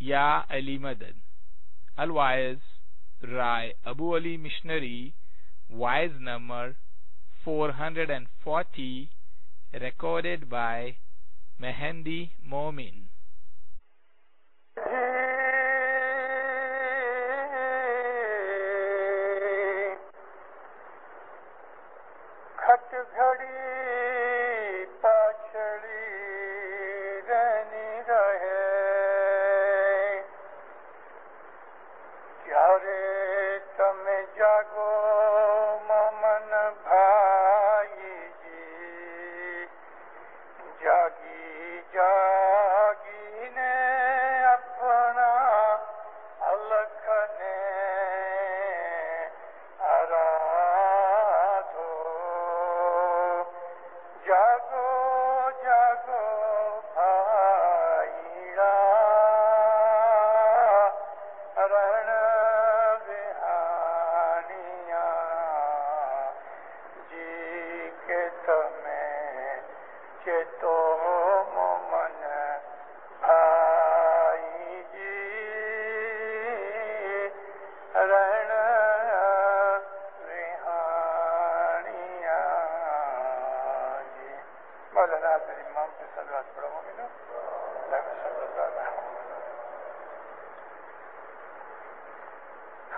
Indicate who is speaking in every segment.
Speaker 1: Ya Ali Madad. Al-Waiz, Rai Abu Ali Missionary, Wise number 440, recorded by Mehendi Momin.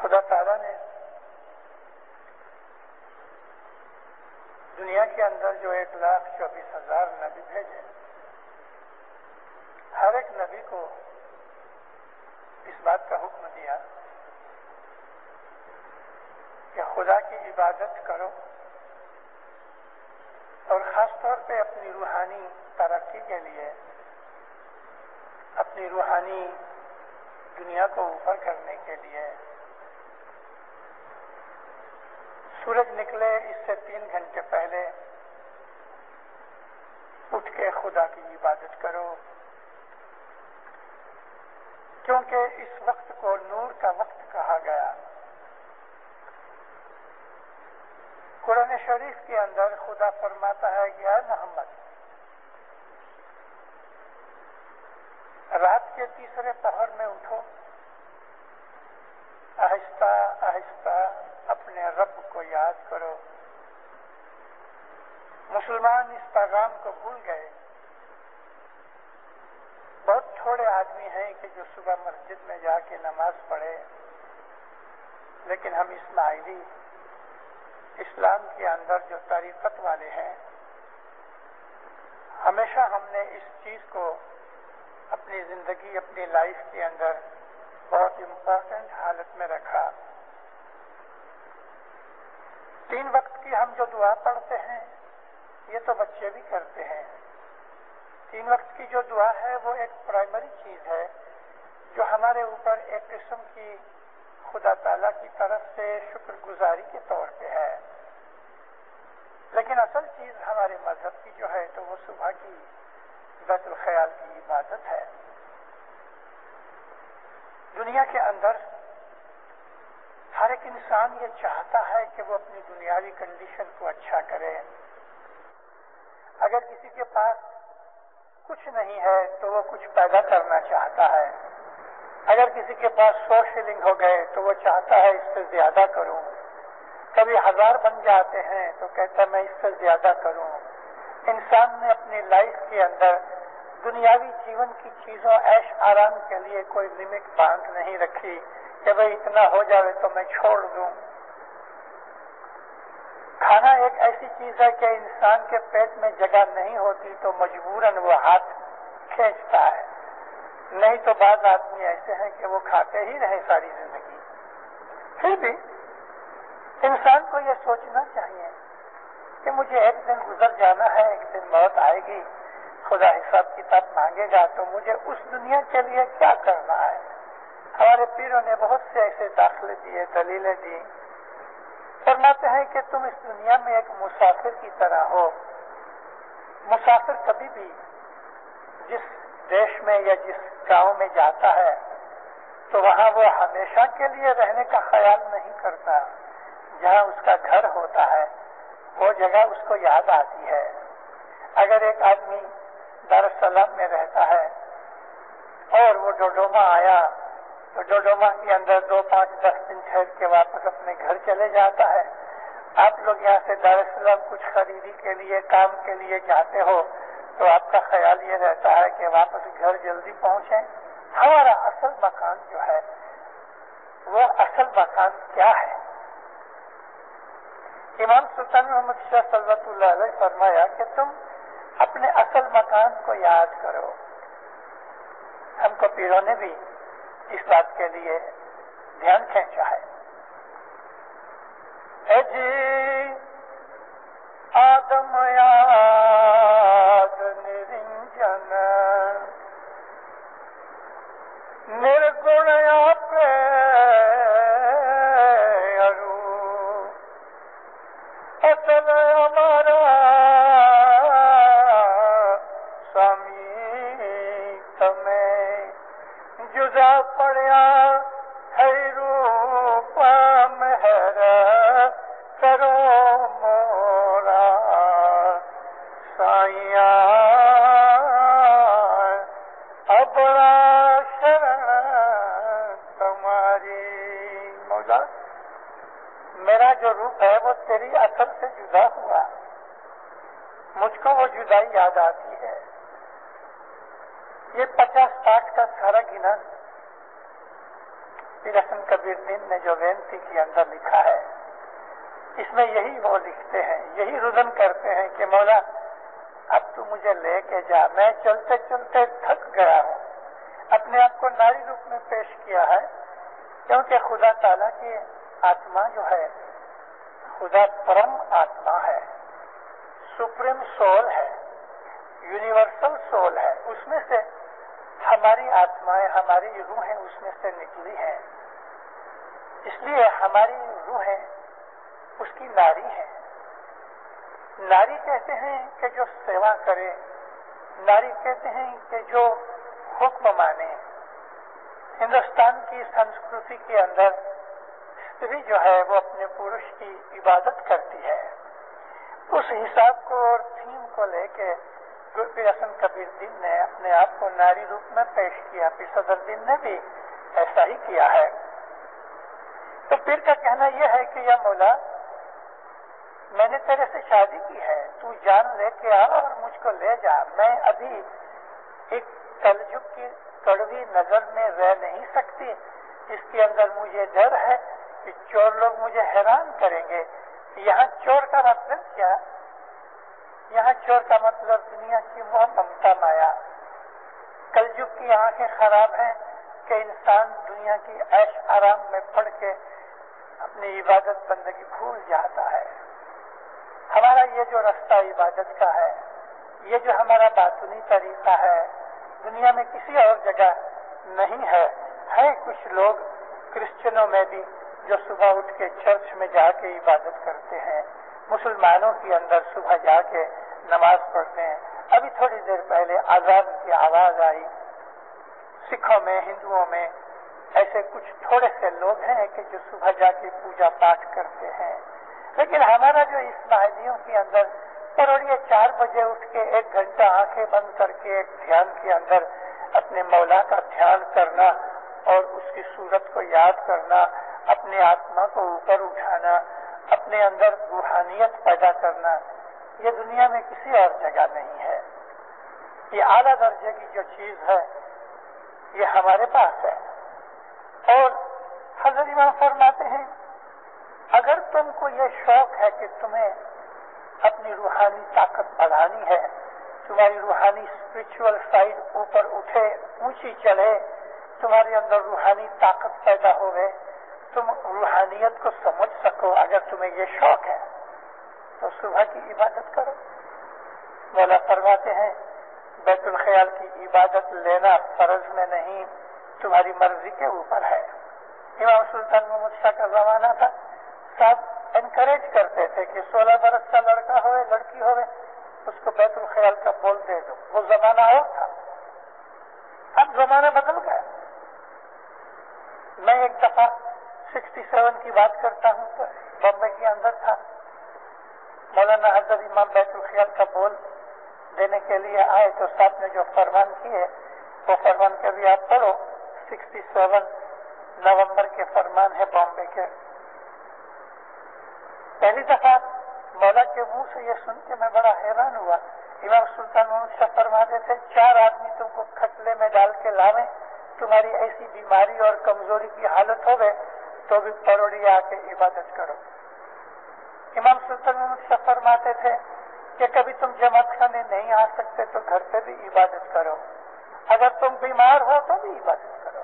Speaker 2: خدا تعالیٰ نے دنیا کے اندر جو 1,24,000 نبی بھیجے، ہر ایک نبی کو اس بات کا حکم دیا کہ خدا کی عبادت کرو اور خاص طور پہ اپنی روحانی ترقی کے لیے، اپنی روحانی دنیا کو اوپر کرنے کے لیے سورج نکلے اس سے 3 گھنٹے پہلے اٹھ کے خدا کی عبادت کرو، کیونکہ اس وقت کو نور کا وقت کہا گیا۔ قرآن شریف کے اندر خدا فرماتا ہے کہ اے محمد، رات کے تیسرے پہر میں اٹھو، آہستہ آہستہ اپنے رب کو یاد کرو۔ مسلمان اس پیغام کو بھول گئے۔ بہت تھوڑے آدمی ہیں کہ جو صبح مسجد میں جا کے نماز پڑھے، لیکن ہم اسماعیلی اسلام کے اندر جو طریقت والے ہیں، ہمیشہ ہم نے اس چیز کو اپنی زندگی، اپنی لائف کے اندر بہت امپورٹنٹ حالت میں رکھا۔ 3 وقت کی ہم جو دعا پڑھتے ہیں، یہ تو بچے بھی کرتے ہیں۔ 3 وقت کی جو دعا ہے وہ ایک پرائمری چیز ہے جو ہمارے اوپر ایک قسم کی خدا تعالیٰ کی طرف سے شکر گزاری کے طور پہ ہے، لیکن اصل چیز ہمارے مذہب کی جو ہے تو وہ صبح کی بیت الخیال کی عبادت ہے۔ دنیا کے اندر ہر ایک انسان یہ چاہتا ہے کہ وہ اپنی دنیاوی کنڈیشن کو اچھا کرے۔ اگر کسی کے پاس کچھ نہیں ہے تو وہ کچھ پیدا کرنا چاہتا ہے۔ اگر کسی کے پاس 100 شلنگ ہو گئے تو وہ چاہتا ہے اس سے زیادہ کروں۔ کبھی 1000 بن جاتے ہیں تو کہتا ہے میں اس سے زیادہ کروں۔ انسان نے اپنی لائف کے اندر دنیاوی جیون کی چیزوں، عیش آرام کے لیے کوئی لمٹ باندھ نہیں رکھی کہ بھئی اتنا ہو جاوے تو میں چھوڑ دوں۔ کھانا ایک ایسی چیز ہے کہ انسان کے پیٹ میں جگہ نہیں ہوتی تو مجبوراً وہ ہاتھ کھینچتا ہے، نہیں تو بعض آدمی ایسے ہیں کہ وہ کھاتے ہی رہے ساری زندگی۔ پھر بھی انسان کو یہ سوچنا چاہیے کہ مجھے ایک دن گزر جانا ہے، ایک دن موت آئے گی، خدا حساب کتاب مانگے گا تو مجھے اس دنیا کے لیے کیا کرنا ہے۔ ہمارے پیروں نے بہت سے ایسے داخلے دیے، دلیلیں دی، فرماتے ہیں کہ تم اس دنیا میں ایک مسافر کی طرح ہو۔ مسافر کبھی بھی جس دیش میں یا جس گاؤں میں جاتا ہے تو وہاں وہ ہمیشہ کے لیے رہنے کا خیال نہیں کرتا۔ جہاں اس کا گھر ہوتا ہے وہ جگہ اس کو یاد آتی ہے۔ اگر ایک آدمی دار السلام میں رہتا ہے اور وہ ڈوڈوما آیا تو ڈوڈوما کے اندر 2, 5, 10 دن ٹھہر کے واپس اپنے گھر چلے جاتا ہے. آپ لوگ یہاں سے دارالسلام کچھ خریدی کے لیے, کام کے لیے جاتے ہو تو آپ کا خیال یہ رہتا ہے کہ واپس گھر جلدی پہنچیں. ہمارا اصل مکان جو ہے وہ اصل مکان کیا ہے؟ امام سلطان محمد شاہ صلوات اللہ علیہ فرمایا کہ تم اپنے اصل مکان کو یاد کرو. ہم کو پیروں نے بھی اس بات کے لیے دھیان کھینچا ہے. اے جی آدم یاد نرنجن نرگن آپ ارو اصل ہمارا سامی تمہیں جدا پڑیا ہے روپ مہر کرو مورا سائیاں ابڑا شرن تمہاری. مولا میرا جو روپ ہے وہ تیری اثر سے جدا ہوا, مجھ کو وہ جدائی یاد آتی ہے. یہ 50-60 کا سارا گنا پیر حسن کبیر دین نے جو وینتی کے اندر لکھا ہے, اس میں یہی وہ لکھتے ہیں, یہی رجن کرتے ہیں کہ مولا اب تو مجھے لے کے جا, میں چلتے چلتے تھک گیا ہوں. اپنے آپ کو ناری روپ میں پیش کیا ہے کیونکہ خدا تعالیٰ کی آتما جو ہے خدا پرم آتما ہے, سپریم سول ہے, یونیورسل سول ہے. اس میں سے ہماری آتمائیں, ہماری روحیں اس میں سے نکلی ہیں. اس لیے ہماری روحیں اس کی ناری ہیں. ناری کہتے ہیں کہ جو سیوا کرے, ناری کہتے ہیں کہ جو حکم مانے. ہندوستان کی سنسکرتی کے اندر استری جو ہے وہ اپنے پروش کی عبادت کرتی ہے. اس حساب کو اور تھیم کو لے کے پیر حسن کبیر دین نے اپنے آپ کو ناری روپ میں پیش کیا. پیر صدر دین نے بھی ایسا ہی کیا ہے. تو پیر کا کہنا یہ ہے کہ یا مولا میں نے تیرے سے شادی کی ہے, تو جان لے کے آ اور مجھ کو لے جا. میں ابھی ایک کلجگ کی کڑوی نظر میں رہ نہیں سکتی. اس کے اندر مجھے ڈر ہے کہ چور لوگ مجھے حیران کریں گے. یہاں چور کا مطلب کیا؟ یہاں چور کا مطلب دنیا کی موہ ممتا مایا. کلجگ کی آنکھیں خراب ہیں کہ انسان دنیا کی عیش آرام میں پڑ کے اپنی عبادت بندگی بھول جاتا ہے. ہمارا یہ جو رستہ عبادت کا ہے, یہ جو ہمارا باطنی طریقہ ہے, دنیا میں کسی اور جگہ نہیں ہے. کچھ لوگ کرسچنوں میں بھی جو صبح اٹھ کے چرچ میں جا کے عبادت کرتے ہیں, مسلمانوں کے اندر صبح جا کے نماز پڑھتے ہیں. ابھی تھوڑی دیر پہلے آزان کی آواز آئی. سکھوں میں, ہندوؤں میں ایسے کچھ تھوڑے سے لوگ ہیں کہ جو صبح جا کے پوجا پاٹ کرتے ہیں. لیکن ہمارا جو اسماعیلیوں کے اندر پروڑیے 4 بجے اٹھ کے 1 گھنٹہ آنکھیں بند کر کے ایک دھیان کے اندر اپنے مولا کا دھیان کرنا اور اس کی صورت کو یاد کرنا, اپنے آتما کو اوپر اٹھانا, اپنے اندر روحانیت پیدا کرنا, یہ دنیا میں کسی اور جگہ نہیں ہے. یہ اعلیٰ درجے کی جو چیز ہے یہ ہمارے پاس ہے. اور حضرت امام فرماتے ہیں اگر تم کو یہ شوق ہے کہ تمہیں اپنی روحانی طاقت بڑھانی ہے, تمہاری روحانی اسپرچل سائڈ اوپر اٹھے, اونچی چڑھے, تمہارے اندر روحانی طاقت پیدا ہوئے, تم روحانیت کو سمجھ سکو, اگر تمہیں یہ شوق ہے تو صبح کی عبادت کرو. مولا فرماتے ہیں بیت الخیال کی عبادت لینا فرض میں نہیں, تمہاری مرضی کے اوپر ہے. امام سلطان محمد شاہ کا زمانہ تھا, صاحب انکریج کرتے تھے کہ 16 برس کا لڑکا ہوئے لڑکی ہوئے اس کو بیت الخیال کا بول دے دو. وہ زمانہ اور تھا, اب زمانہ بدل گیا. میں ایک دفعہ 67 کی بات کرتا ہوں تو بمبئی کے اندر تھا. مولانا حضرت امام بیت الخیال کا بول دینے کے لیے آئے تو صاحب نے جو فرمان کیے وہ فرمان کے بھی آپ پڑھو، 67 نومبر کے فرمان ہے بامبے کے۔ پہلی دفعہ مولا کے منہ سے یہ سن کے میں بڑا حیران ہوا۔ امام سلطان محمد شاہ فرماتے تھے 4 آدمی تم کو کھٹلے میں ڈال کے لاویں، تمہاری ایسی بیماری اور کمزوری کی حالت ہو گئے تو بھی پروڑی آ کے عبادت کرو۔ امام سلطان محمد شاہ فرماتے تھے کہ کبھی تم جماعت خانے نہیں آ سکتے تو گھر پہ بھی عبادت کرو، اگر تم بیمار ہو تو بھی عبادت کرو۔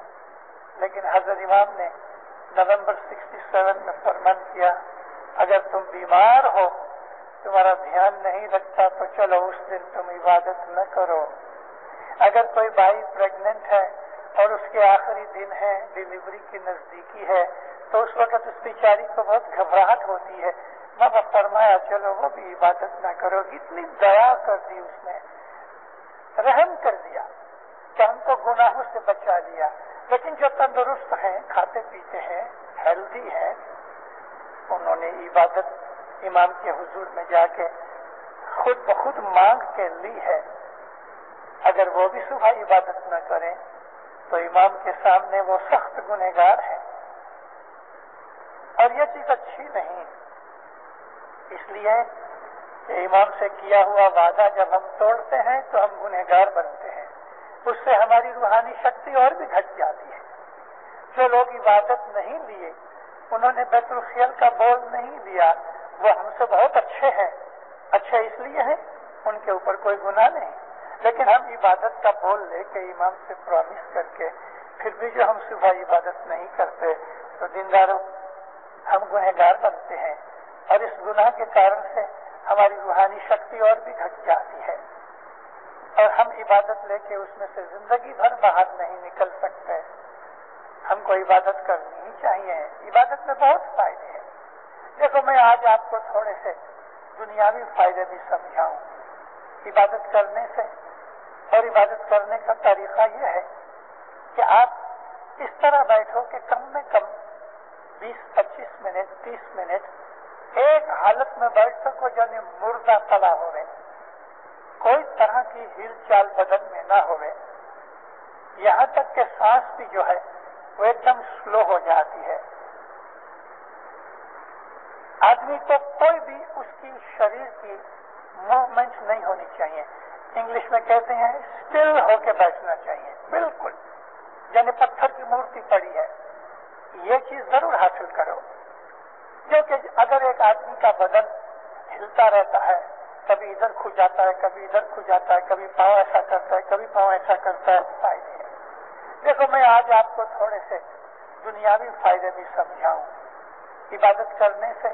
Speaker 2: لیکن حضرت امام نے نومبر 67 میں فرمان کیا اگر تم بیمار ہو، تمہارا دھیان نہیں رکھتا تو چلو اس دن تم عبادت نہ کرو۔ اگر کوئی بھائی پریگننٹ ہے اور اس کے آخری دن ہے، ڈیلیوری کی نزدیکی ہے، تو اس وقت اس بیچاری کو بہت گھبراہٹ ہوتی ہے، میں فرمایا چلو وہ بھی عبادت نہ کرو۔ اتنی دیا کر دی اس نے، رحم کر دیا کہ ہم کو گناہوں سے بچا لیا۔ لیکن جو تندرست ہیں، کھاتے پیتے ہیں، ہیلدی ہیں، انہوں نے عبادت امام کے حضور میں جا کے خود بخود مانگ کے لی ہے۔ اگر وہ بھی صبح عبادت نہ کریں تو امام کے سامنے وہ سخت گنہگار ہیں، اور یہ چیز اچھی نہیں، اس لیے کہ امام سے کیا ہوا وعدہ جب ہم توڑتے ہیں تو ہم گنہگار بنتے ہیں، اس سے ہماری روحانی شکتی اور بھی گھٹ جاتی ہے۔ جو لوگ عبادت نہیں لیے، انہوں نے بیت الخیل کا بول نہیں لیا، وہ ہم سے بہت اچھے ہیں، اچھے اس لیے ہیں ان کے اوپر کوئی گناہ نہیں، لیکن ہم عبادت کا بول لے کے امام سے پرومس کر کے پھر بھی جو ہم صبح عبادت نہیں کرتے تو دینداروں ہم گنہگار بنتے ہیں، اور اس گناہ کے کارن سے ہماری روحانی شکتی اور بھی گھٹ جاتی ہے، اور ہم عبادت لے کے اس میں سے زندگی بھر باہر نہیں نکل سکتے۔ ہم کو عبادت کرنی ہی چاہیے، عبادت میں بہت فائدے ہیں۔ دیکھو میں آج آپ کو تھوڑے سے دنیاوی فائدے بھی سمجھاؤں۔ عبادت کرنے سے اور عبادت کرنے کا طریقہ یہ ہے کہ آپ اس طرح بیٹھو کہ کم میں کم 20-25 منٹ 30 منٹ ایک حالت میں بیٹھ سکو، یعنی مردہ پلا ہوئے، کوئی طرح کی ہل چال بدن میں نہ ہوئے، یہاں تک کہ سانس بھی جو ہے وہ ایک دم سلو ہو جاتی ہے۔ آدمی کو کوئی بھی اس کی شریر کی موومنٹ نہیں ہونی چاہیے، انگلش میں کہتے ہیں اسٹل ہو کے بیٹھنا چاہیے، بالکل یعنی پتھر کی مورتی پڑی ہے۔ یہ چیز ضرور حاصل کرو، کیونکہ اگر ایک آدمی کا بدن ہلتا رہتا ہے، کبھی ادھر کھو جاتا ہے، کبھی ادھر کھو جاتا ہے، کبھی پاؤں ایسا کرتا ہے، کبھی پاؤں ایسا کرتا ہے، فائدے ہیں۔ دیکھو میں آج آپ کو تھوڑے سے دنیاوی فائدے بھی سمجھاؤں۔ عبادت کرنے سے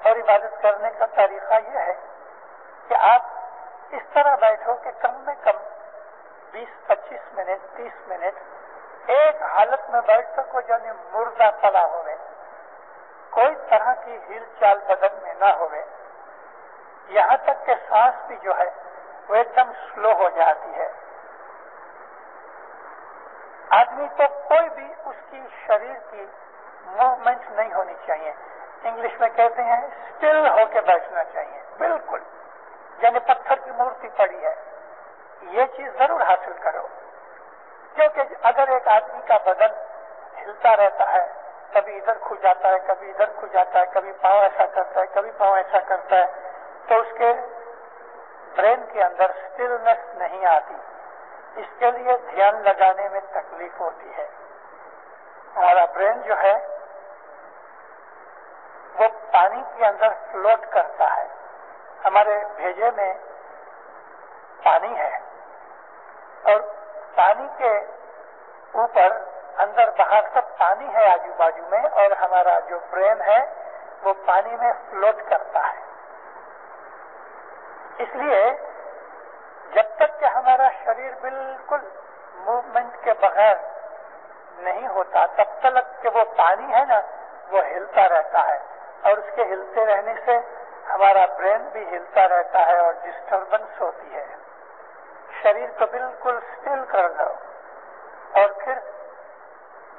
Speaker 2: اور عبادت کرنے کا طریقہ یہ ہے کہ آپ اس طرح بیٹھو کہ کم میں کم 20-25 منٹ 30 منٹ ایک حالت میں بیٹھ سکو، یعنی مردہ پلا ہوئے، کوئی طرح کی ہل چال بدن میں نہ ہوئے، یہاں تک کہ سانس بھی جو ہے وہ ایک دم سلو ہو جاتی ہے۔ آدمی کو کوئی بھی اس کی شریر کی موومنٹ نہیں ہونی چاہیے، انگلش میں کہتے ہیں اسٹل ہو کے بیٹھنا چاہیے، بالکل یعنی پتھر کی مورتی پڑی ہے۔ یہ چیز ضرور حاصل کرو، کیونکہ اگر ایک آدمی کا بدن ہلتا رہتا ہے، کبھی ادھر کھو جاتا ہے، کبھی ادھر کھو جاتا ہے، کبھی پاؤں ایسا کرتا ہے، کبھی پاؤں ایسا کرتا ہے، تو اس کے برین کے اندر اسٹلنس نہیں آتی، اس کے لیے دھیان لگانے میں تکلیف ہوتی ہے۔ ہمارا برین جو ہے وہ پانی کے اندر فلوٹ کرتا ہے، ہمارے بھیجے میں پانی ہے، اور پانی کے اوپر اندر باہر سب پانی ہے آجو باجو میں، اور ہمارا جو برین ہے وہ پانی میں فلوٹ کرتا ہے۔ اس لیے جب تک کہ ہمارا شریر بالکل موومنٹ کے بغیر نہیں ہوتا، تب تک کہ وہ پانی ہے نا وہ ہلتا رہتا ہے، اور اس کے ہلتے رہنے سے ہمارا برین بھی ہلتا رہتا ہے اور ڈسٹربنس ہوتی ہے۔ شریر کو بالکل اسٹل کر دو، اور پھر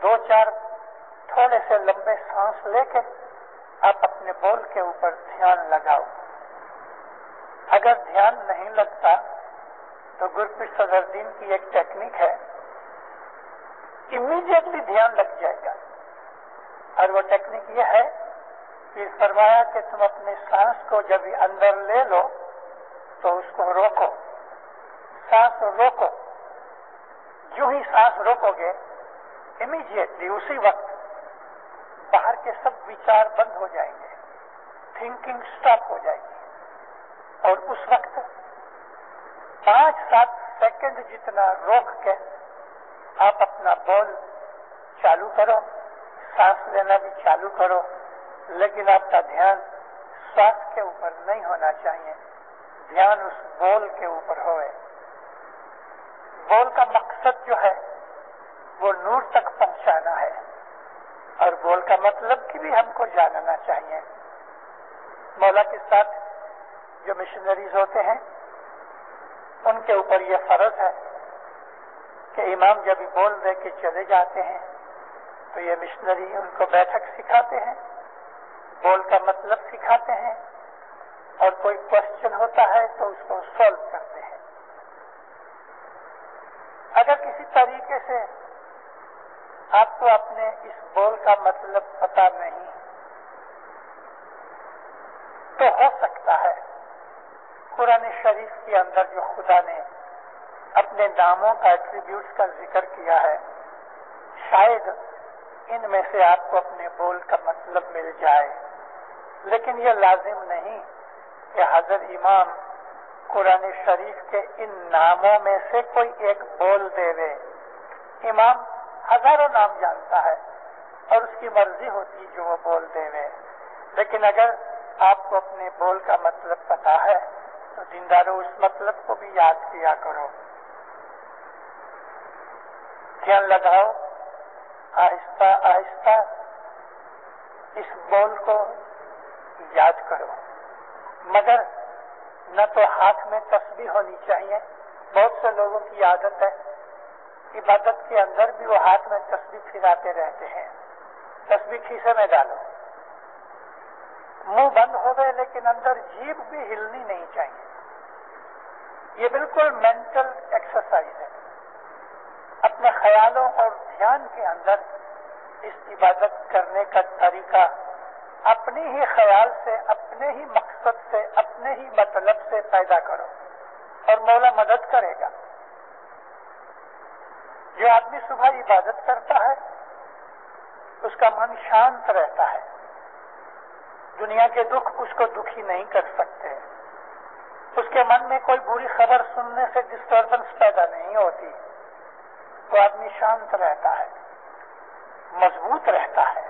Speaker 2: 2-4 تھوڑے سے لمبے سانس لے کے آپ اپنے بول کے اوپر دھیان لگاؤ۔ اگر دھیان نہیں لگتا تو گرپرساد صدردین کی ایک ٹیکنیک ہے، امیڈیٹلی دھیان لگ جائے گا، اور وہ ٹیکنیک یہ ہے کہ فرمایا کہ تم اپنے سانس کو جب ہی اندر لے لو تو اس کو روکو، سانس روکو، جو ہی سانس روکو گے امیڈیٹلی اسی وقت باہر کے سب وچار بند ہو جائیں گے، تھنکنگ سٹاپ ہو جائے گی، اور اس وقت 5-7 سیکنڈ جتنا روک کے آپ اپنا بول چالو کرو، سانس لینا بھی چالو کرو، لیکن آپ کا دھیان سانس کے اوپر نہیں ہونا چاہیے، دھیان اس بول کے اوپر ہوئے۔ بول کا مقصد جو ہے وہ نور تک پہنچانا ہے، اور بول کا مطلب کی بھی ہم کو جاننا چاہیے۔ مولا کے ساتھ جو مشنریز ہوتے ہیں ان کے اوپر یہ فرض ہے کہ امام جب بول دے کے چلے جاتے ہیں تو یہ مشنری ان کو بیٹھک سکھاتے ہیں، بول کا مطلب سکھاتے ہیں، اور کوئی کوشچن ہوتا ہے تو اس کو سولو کرتے ہیں۔ اگر کسی طریقے سے آپ کو اپنے اس بول کا مطلب پتہ نہیں تو ہو سکتا ہے قرآن شریف کے اندر جو خدا نے اپنے ناموں کا ایٹریبیوٹس کا ذکر کیا ہے، شاید ان میں سے آپ کو اپنے بول کا مطلب مل جائے، لیکن یہ لازم نہیں کہ حضرت امام قرآن شریف کے ان ناموں میں سے کوئی ایک بول دے وے۔ امام ہزاروں نام جانتا ہے اور اس کی مرضی ہوتی جو وہ بول دے وے، لیکن اگر آپ کو اپنے بول کا مطلب پتا ہے تو دینداروں اس مطلب کو بھی یاد کیا کرو۔ دھیان لگاؤ، آہستہ آہستہ اس بول کو یاد کرو، مگر نہ تو ہاتھ میں تسبیح ہونی چاہیے۔ بہت سے لوگوں کی عادت ہے عبادت کے اندر بھی وہ ہاتھ میں تسبیح پھراتے رہتے ہیں۔ تسبیح کھیسے میں ڈالو، منہ بند ہو گئے لیکن اندر جیب بھی ہلنی نہیں چاہیے۔ یہ بالکل مینٹل ایکسرسائز ہے۔ اپنے خیالوں اور دھیان کے اندر اس عبادت کرنے کا طریقہ اپنے ہی خیال سے، اپنے ہی مقصد سے، اپنے ہی مطلب سے پیدا کرو، اور مولا مدد کرے گا۔ جو آدمی صبح عبادت کرتا ہے اس کا من شانت رہتا ہے، دنیا کے دکھ اس کو دکھی نہیں کر سکتے، اس کے من میں کوئی بری خبر سننے سے ڈسٹربنس پیدا نہیں ہوتی، وہ آدمی شانت رہتا ہے، مضبوط رہتا ہے،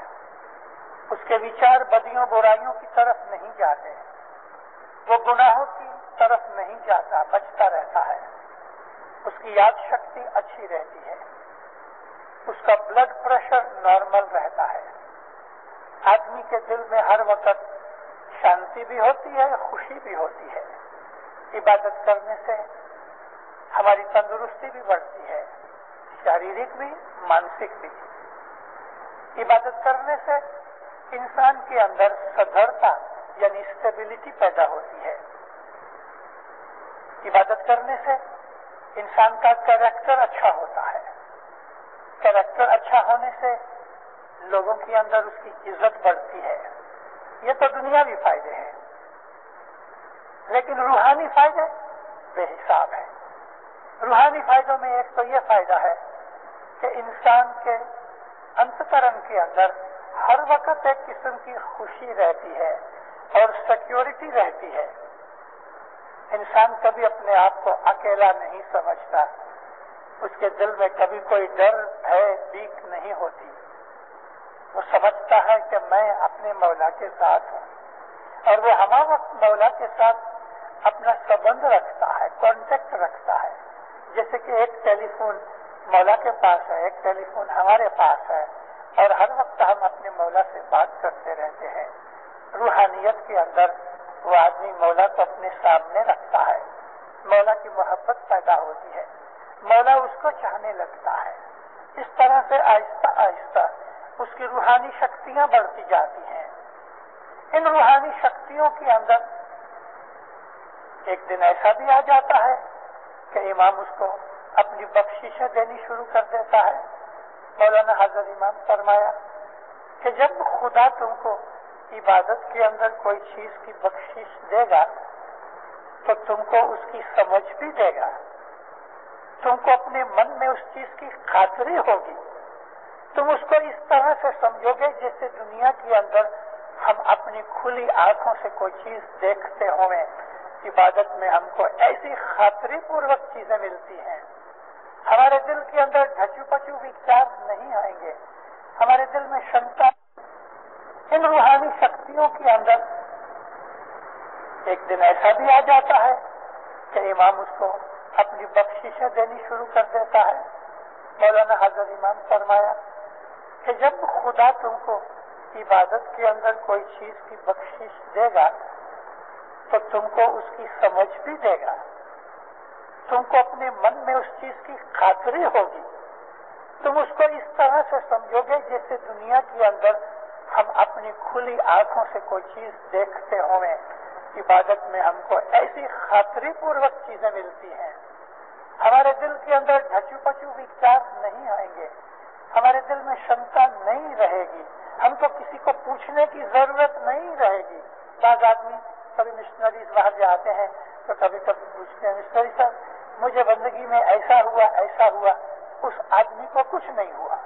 Speaker 2: اس کے وچار بدیوں برائیوں کی طرف نہیں جاتے، وہ گناہوں کی طرف نہیں جاتا، بچتا رہتا ہے، اس کی یاد شکتی اچھی رہتی ہے، اس کا بلڈ پریشر نارمل رہتا ہے، آدمی کے دل میں ہر وقت شانتی بھی ہوتی ہے، خوشی بھی ہوتی ہے۔ عبادت کرنے سے ہماری تندرستی بھی بڑھتی ہے، شاریرک بھی، مانسک بھی۔ عبادت کرنے سے انسان کے اندر سدھرتا یعنی اسٹیبلٹی پیدا ہوتی ہے۔ عبادت کرنے سے انسان کا کریکٹر اچھا ہوتا ہے، کریکٹر اچھا ہونے سے لوگوں کے اندر اس کی عزت بڑھتی ہے۔ یہ تو دنیاوی فائدے ہیں، لیکن روحانی فائدے بے حساب ہیں۔ روحانی فائدوں میں ایک تو یہ فائدہ ہے کہ انسان کے انتکرن کے اندر ہر وقت ایک قسم کی خوشی رہتی ہے اور سیکیورٹی رہتی ہے۔ انسان کبھی اپنے آپ کو اکیلا نہیں سمجھتا، اس کے دل میں کبھی کوئی ڈر ہے بیک نہیں ہوتی، وہ سمجھتا ہے کہ میں اپنے مولا کے ساتھ ہوں، اور وہ ہمہ وقت مولا کے ساتھ اپنا سبند رکھتا ہے، کانٹیکٹ رکھتا ہے۔ جیسے کہ ایک ٹیلی فون مولا کے پاس ہے، ایک ٹیلی فون ہمارے پاس ہے، اور ہر وقت ہم اپنے مولا سے بات کرتے رہتے ہیں۔ روحانیت کے اندر وہ آدمی مولا کو اپنے سامنے رکھتا ہے، مولا کی محبت پیدا ہوتی ہے، مولا اس کو چاہنے لگتا ہے۔ اس طرح سے آہستہ آہستہ اس کی روحانی شکتیاں بڑھتی جاتی ہیں۔ ان روحانی شکتیوں کے اندر ایک دن ایسا بھی آ جاتا ہے کہ امام اس کو اپنی بخششیں دینی شروع کر دیتا ہے. مولانا حضرت امام فرمایا کہ جب خدا تم کو عبادت کے اندر کوئی چیز کی بخشش دے گا تو تم کو اس کی سمجھ بھی دے گا, تم کو اپنے من میں اس چیز کی خاطری ہوگی, تم اس کو اس طرح سے سمجھو گے جیسے دنیا کے اندر ہم اپنی کھلی آنکھوں سے کوئی چیز دیکھتے ہوئے. عبادت میں ہم کو ایسی خاطری پوروک چیزیں ملتی ہیں, ہمارے دل کے اندر ڈھچو پچو وچار نہیں آئیں گے, ہمارے دل میں شنکا. ان روحانی شکتیوں کے اندر ایک دن ایسا بھی آ جاتا ہے کہ امام اس کو اپنی بخششیں دینی شروع کر دیتا ہے. مولانا حضرت امام فرمایا کہ جب خدا تم کو عبادت کے اندر کوئی چیز کی بخشش دے گا تو تم کو اس کی سمجھ بھی دے گا, تم کو اپنے من میں اس چیز کی خاطری ہوگی, تم اس کو اس طرح سے سمجھو گے جیسے دنیا کے اندر ہم اپنی کھلی آنکھوں سے کوئی چیز دیکھتے ہوئے. عبادت میں ہم کو ایسی خاطری پوروک چیزیں ملتی ہیں, ہمارے دل کے اندر ڈھچو پچو وچار نہیں آئیں گے, ہمارے دل میں شنکا نہیں رہے گی, ہم کو کسی کو پوچھنے کی ضرورت نہیں رہے گی. بعض آدمی کبھی مشنریز باہر جاتے ہیں تو کبھی کبھی پوچھتے ہیں مشنری صاحب مجھے بندگی میں ایسا ہوا, اس آدمی کو کچھ نہیں ہوا.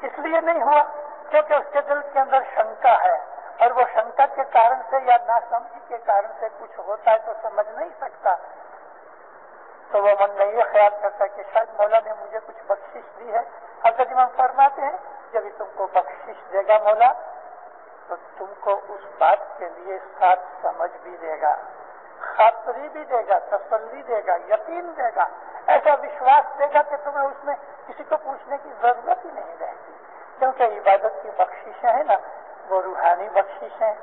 Speaker 2: اس لیے نہیں ہوا کیونکہ اس کے دل کے اندر شنکا ہے, اور وہ شنکا کے کارن سے یا ناسمجھی کے کارن سے کچھ ہوتا ہے تو سمجھ نہیں سکتا. تو وہ من میں یہ خیال کرتا ہے کہ شاید مولا نے مجھے کچھ بخشش دی ہے. حضرت امام فرماتے ہیں جب تم کو بخشش دے گا مولا تو تم کو اس بات کے لیے ساتھ سمجھ بھی دے گا, خاطری بھی دے گا, تسلی دے گا, یقین دے گا, ایسا وشواس دے گا کہ تمہیں اس میں کسی کو پوچھنے کی ضرورت ہی نہیں رہتی. کیونکہ عبادت کی بخششیں ہیں نا, وہ روحانی بخششیں,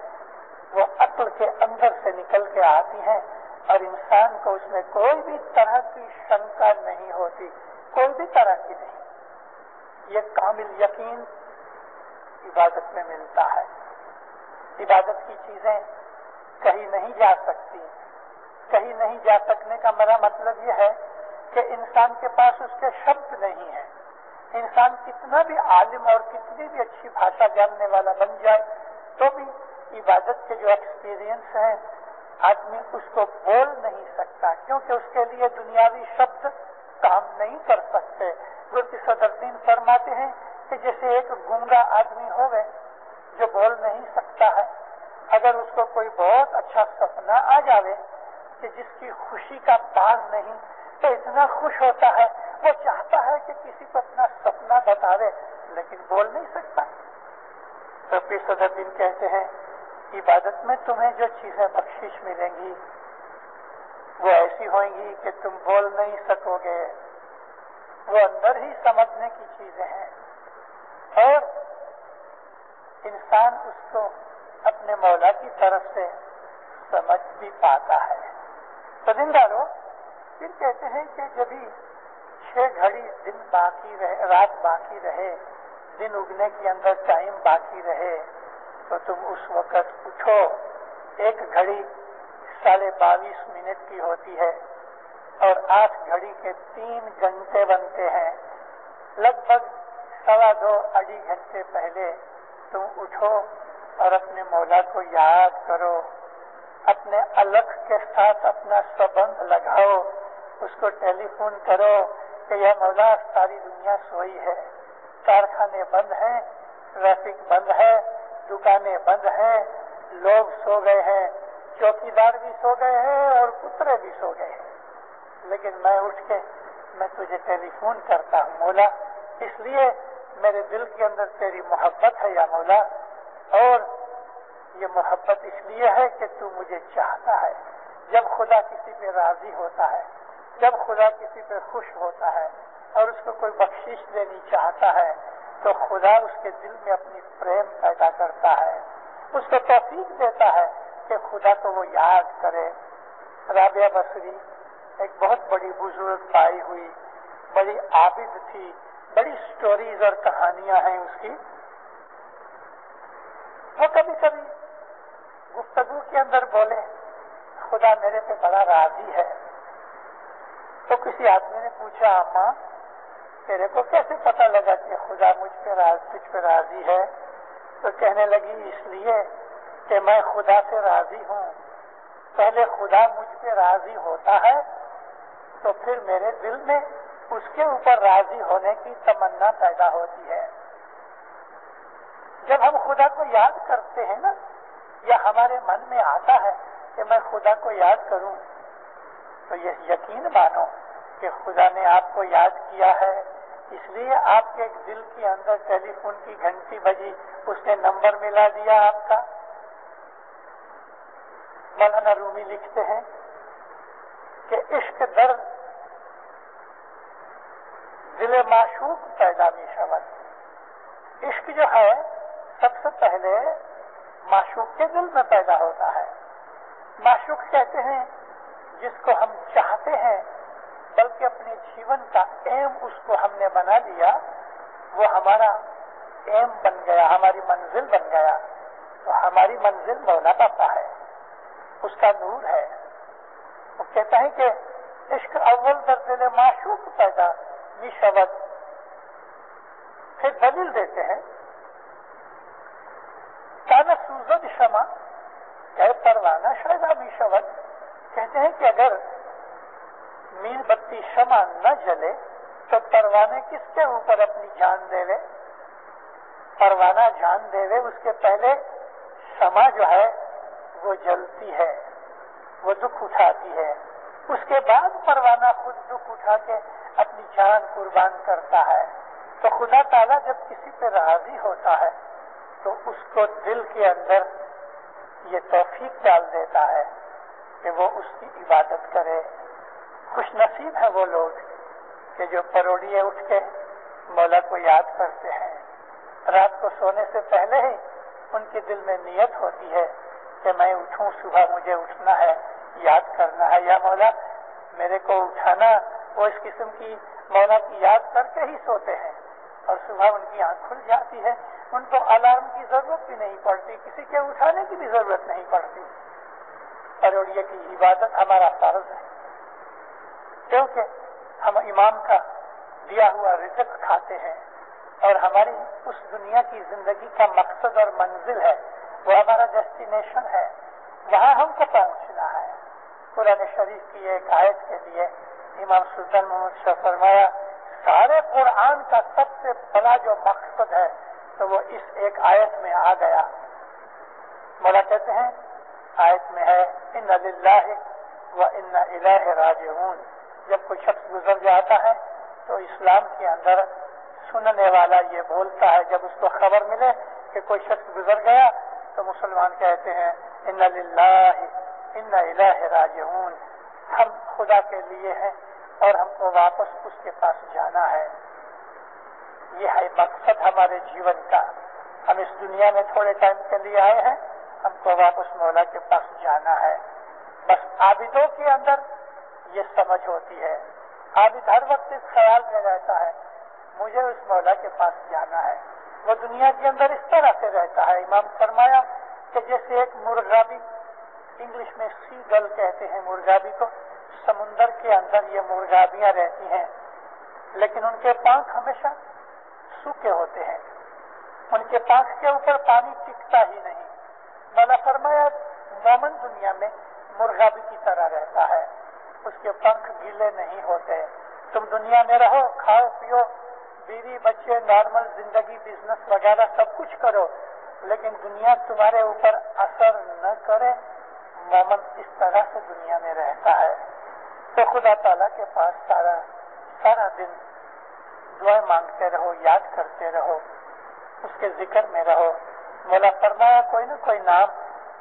Speaker 2: وہ عقل کے اندر سے نکل کے آتی ہیں اور انسان کو اس میں کوئی بھی طرح کی شنکا نہیں ہوتی, کوئی بھی طرح کی نہیں. یہ کامل یقین عبادت میں ملتا ہے. عبادت کی چیزیں کہیں نہیں جا سکتی. کہیں نہیں جا سکنے کا میرا مطلب یہ ہے کہ انسان کے پاس اس کے شبد نہیں ہیں. انسان کتنا بھی عالم اور کتنی بھی اچھی بھاشا جاننے والا بن جائے تو بھی عبادت کے جو ایکسپیرینس ہیں آدمی اس کو بول نہیں سکتا, کیونکہ اس کے لیے دنیاوی شبد کام نہیں کر سکتے. مفتی صدر الدین فرماتے ہیں کہ جیسے ایک گونگا آدمی ہوگا جو بول نہیں سکتا ہے, اگر اس کو کوئی بہت اچھا سپنا آ جاوے کہ جس کی خوشی کا پار نہیں تو اتنا خوش ہوتا ہے, وہ چاہتا ہے کہ کسی کو اپنا سپنا بتاوے لیکن بول نہیں سکتا. تو پھر صدر الدین کہتے ہیں عبادت میں تمہیں جو چیزیں بخشش ملیں گی وہ ایسی ہوئیں گی کہ تم بول نہیں سکو گے, وہ اندر ہی سمجھنے کی چیزیں ہیں اور انسان اس کو اپنے مولا کی طرف سے سمجھ بھی پاتا ہے. تو دیندارو پھر کہتے ہیں کہ جبھی 6 گھڑی دن باقی رہے, رات باقی رہے, دن اگنے کے اندر ٹائم باقی رہے تو تم اس وقت اٹھو. 1 گھڑی 22.5 کی ہوتی ہے اور 8 گھڑی کے 3 گھنٹے بنتے ہیں. لگ بھگ 2.25 گھنٹے پہلے تم اٹھو اور اپنے مولا کو یاد کرو, اپنے الگ کے ساتھ اپنا سبند لگاؤ, اس کو ٹیلی فون کرو کہ یا مولا ساری دنیا سوئی ہے, کارخانے بند ہیں, ٹریفک بند ہے, دکانیں بند ہیں, لوگ سو گئے ہیں, چوکیدار بھی سو گئے ہیں اور کترے بھی سو گئے ہیں, لیکن میں اٹھ کے میں تجھے ٹیلی فون کرتا ہوں مولا, اس لیے میرے دل کے اندر تیری محبت ہے یا مولا, اور یہ محبت اس لیے ہے کہ تو مجھے چاہتا ہے. جب خدا کسی پہ راضی ہوتا ہے, جب خدا کسی پہ خوش ہوتا ہے اور اس کو کوئی بخشش دینی چاہتا ہے تو خدا اس کے دل میں اپنی پریم پیدا کرتا ہے, اس کو توفیق دیتا ہے کہ خدا کو وہ یاد کرے. رابعہ بصری ایک بہت بڑی بزرگ پائی ہوئی, بڑی عابد تھی, بڑی سٹوریز اور کہانیاں ہیں اس کی. وہ کبھی کبھی گفتگو کے اندر بولے خدا میرے پہ بڑا راضی ہے, تو کسی آدمی نے پوچھا اماں تیرے کو کیسے پتہ لگا کہ خدا تجھ پہ راضی ہے؟ تو کہنے لگی اس لیے کہ میں خدا سے راضی ہوں، پہلے خدا مجھ پہ راضی ہوتا ہے تو پھر میرے دل میں اس کے اوپر راضی ہونے کی تمنا پیدا ہوتی ہے۔ جب ہم خدا کو یاد کرتے ہیں نا، یا ہمارے من میں آتا ہے کہ میں خدا کو یاد کروں، تو یہ یقین مانو کہ خدا نے آپ کو یاد کیا ہے، اس لیے آپ کے دل کے اندر ٹیلی فون کی گھنٹی بجی، اس نے نمبر ملا دیا آپ کا۔ مولانا رومی لکھتے ہیں کہ عشق در دل معشوق پیدا می شود۔ عشق جو ہے سب سے پہلے معشوق کے دل میں پیدا ہوتا ہے۔ معشوق کہتے ہیں جس کو ہم چاہتے ہیں، بلکہ اپنے جیون کا ایم اس کو ہم نے بنا لیا، وہ ہمارا ایم بن گیا، ہماری منزل بن گیا۔ تو ہماری منزل مولا پاپا ہے، اس کا نور ہے۔ وہ کہتا ہے کہ عشق اول در دل معشوق پیدا می شود۔ پھر دلیل دیتے ہیں کانا سوزد شمع کہ پروانہ شیدا می شود۔ کہتے ہیں کہ اگر میر بتی شمع نہ جلے تو پروانے کس کے اوپر اپنی جان دے لے؟ پروانہ جان دے لے، اس کے پہلے شمع جو ہے وہ جلتی ہے، وہ دکھ اٹھاتی ہے، اس کے بعد پروانہ خود دکھ اٹھا کے اپنی جان قربان کرتا ہے۔ تو خدا تعالیٰ جب کسی پہ راضی ہوتا ہے تو اس کو دل کے اندر یہ توفیق ڈال دیتا ہے کہ وہ اس کی عبادت کرے۔ خوش نصیب ہیں وہ لوگ کہ جو پروڑیے اٹھ کے مولا کو یاد کرتے ہیں۔ رات کو سونے سے پہلے ہی ان کے دل میں نیت ہوتی ہے کہ میں اٹھوں، صبح مجھے اٹھنا ہے، یاد کرنا ہے، یا مولا میرے کو اٹھانا۔ وہ اس قسم کی مولا کی یاد کر کے ہی سوتے ہیں اور صبح ان کی آنکھ کھل جاتی ہے، ان کو الارم کی ضرورت بھی نہیں پڑتی، کسی کے اٹھانے کی بھی ضرورت نہیں پڑتی۔ پروڑیے کی عبادت ہمارا فرض ہے، کیونکہ ہم امام کا دیا ہوا رزق کھاتے ہیں اور ہماری اس دنیا کی زندگی کا مقصد اور منزل ہے، وہ ہمارا ڈیسٹینیشن ہے، وہاں ہم کو پہنچنا ہے۔ قرآن شریف کی ایک آیت کے لیے امام سلطان محمد شاہ فرمایا سارے قرآن کا سب سے بڑا جو مقصد ہے تو وہ اس ایک آیت میں آ گیا۔ مولا کہتے ہیں آیت میں ہے ان للہ و ان الیہ راجعون۔ جب کوئی شخص گزر جاتا ہے تو اسلام کے اندر سننے والا یہ بولتا ہے، جب اس کو خبر ملے کہ کوئی شخص گزر گیا تو مسلمان کہتے ہیں ان للہ ان الیہ راجعون، ہم خدا کے لیے ہیں اور ہم کو واپس اس کے پاس جانا ہے۔ یہ ہے مقصد ہمارے جیون کا۔ ہم اس دنیا میں تھوڑے ٹائم کے لیے آئے ہیں، ہم کو واپس مولا کے پاس جانا ہے۔ بس عابدوں کے اندر یہ سمجھ ہوتی ہے، عابد ہر وقت اس خیال میں رہتا ہے مجھے اس مولا کے پاس جانا ہے۔ وہ دنیا کے اندر اس طرح سے رہتا ہے۔ امام فرمایا کہ جیسے ایک مرغابی، انگلش میں سی گل کہتے ہیں مرغابی کو، سمندر کے اندر یہ مرغابیاں رہتی ہیں لیکن ان کے پانکھ ہمیشہ سوکھے ہوتے ہیں، ان کے پانکھ کے اوپر پانی ٹکتا ہی نہیں۔ مولا فرمایا مومن دنیا میں مرغابی کی طرح رہتا ہے، اس کے پنکھ گیلے نہیں ہوتے۔ تم دنیا میں رہو، کھاؤ پیو، بیوی بچے، نارمل زندگی، بزنس وغیرہ سب کچھ کرو، لیکن دنیا تمہارے اوپر اثر نہ کرے۔ مومن اس طرح سے دنیا میں رہتا ہے۔ تو خدا تعالیٰ کے پاس سارا دن دعائیں مانگتے رہو، یاد کرتے رہو، اس کے ذکر میں رہو۔ مولا فرمایا کوئی نہ کوئی نام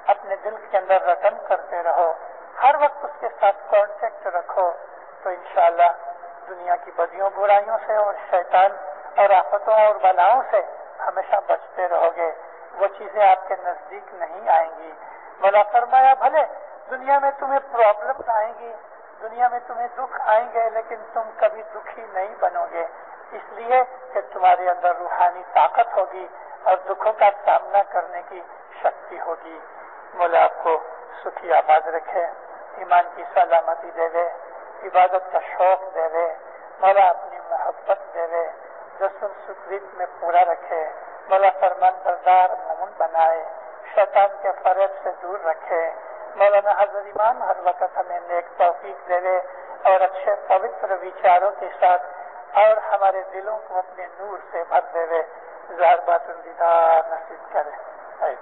Speaker 2: اپنے دل کے اندر رٹن کرتے رہو، ہر وقت اس کے ساتھ کانٹیکٹ رکھو، تو انشاءاللہ دنیا کی بدیوں برائیوں سے اور شیطان اور آفتوں اور بلاؤں سے ہمیشہ بچتے رہو گے، وہ چیزیں آپ کے نزدیک نہیں آئیں گی۔ مولا فرمایا بھلے دنیا میں تمہیں پرابلم آئیں گی، دنیا میں تمہیں دکھ آئیں گے، لیکن تم کبھی دکھی نہیں بنو گے، اس لیے کہ تمہارے اندر روحانی طاقت ہوگی اور دکھوں کا سامنا کرنے کی شکتی ہوگی۔ مولا آپ کو سکھی آباد رکھے، ایمان کی سلامتی دے دے، عبادت کا شوق دے، مولا اپنی محبت دے، رسول سکریت میں پورا رکھے، مولا فرمان بردار مومن بنائے، شیطان کے فریب سے دور رکھے، مولانا حضرت امام ہر وقت ہمیں نیک توفیق دے اور اچھے پوتر وچاروں کے ساتھ اور ہمارے دلوں کو اپنے نور سے بھر دے، ظاہر بات الوداع نصیب کرے۔